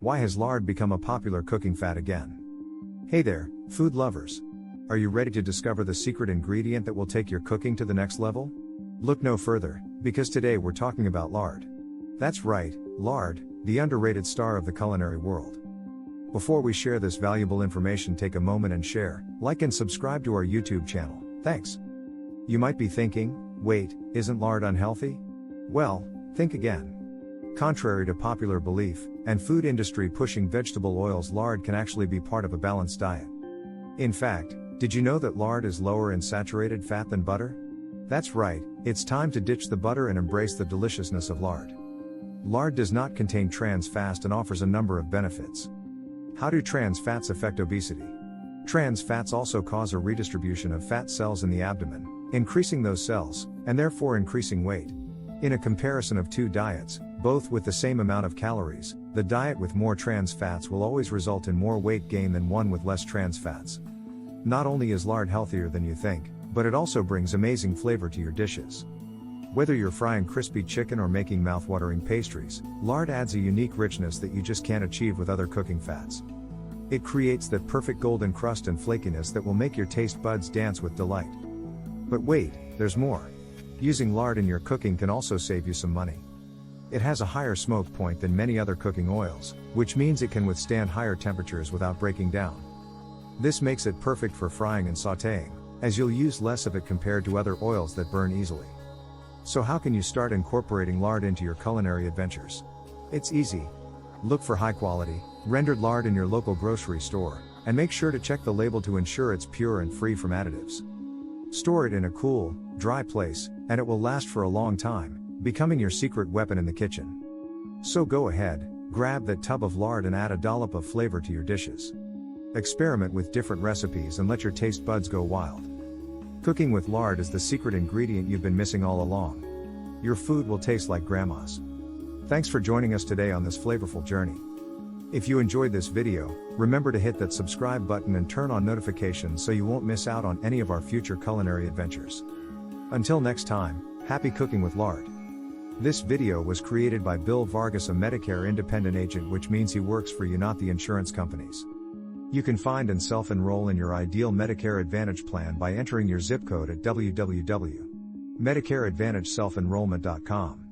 Why has lard become a popular cooking fat again? Hey there, food lovers. Are you ready to discover the secret ingredient that will take your cooking to the next level? Look no further, because today we're talking about lard. That's right, lard, the underrated star of the culinary world. Before we share this valuable information, take a moment and share, like and subscribe to our YouTube channel. Thanks. You might be thinking, wait, isn't lard unhealthy? Well, think again. Contrary to popular belief, and food industry pushing vegetable oils, lard can actually be part of a balanced diet. In fact, did you know that lard is lower in saturated fat than butter? That's right, it's time to ditch the butter and embrace the deliciousness of lard. Lard does not contain trans fat and offers a number of benefits. How do trans fats affect obesity? Trans fats also cause a redistribution of fat cells in the abdomen, increasing those cells, and therefore increasing weight. In a comparison of two diets, both with the same amount of calories, the diet with more trans fats will always result in more weight gain than one with less trans fats. Not only is lard healthier than you think, but it also brings amazing flavor to your dishes. Whether you're frying crispy chicken or making mouth-watering pastries, lard adds a unique richness that you just can't achieve with other cooking fats. It creates that perfect golden crust and flakiness that will make your taste buds dance with delight. But wait, there's more. Using lard in your cooking can also save you some money. It has a higher smoke point than many other cooking oils, which means it can withstand higher temperatures without breaking down. This makes it perfect for frying and sautéing, as you'll use less of it compared to other oils that burn easily. So how can you start incorporating lard into your culinary adventures? It's easy. Look for high-quality, rendered lard in your local grocery store, and make sure to check the label to ensure it's pure and free from additives. Store it in a cool, dry place, and it will last for a long time, becoming your secret weapon in the kitchen. So go ahead, grab that tub of lard and add a dollop of flavor to your dishes. Experiment with different recipes and let your taste buds go wild. Cooking with lard is the secret ingredient you've been missing all along. Your food will taste like grandma's. Thanks for joining us today on this flavorful journey. If you enjoyed this video, remember to hit that subscribe button and turn on notifications so you won't miss out on any of our future culinary adventures. Until next time, happy cooking with lard. This video was created by Bill Vargas, a Medicare independent agent, which means he works for you, not the insurance companies. You can find and self-enroll in your ideal Medicare Advantage plan by entering your zip code at www.medicareadvantageselfenrollment.com.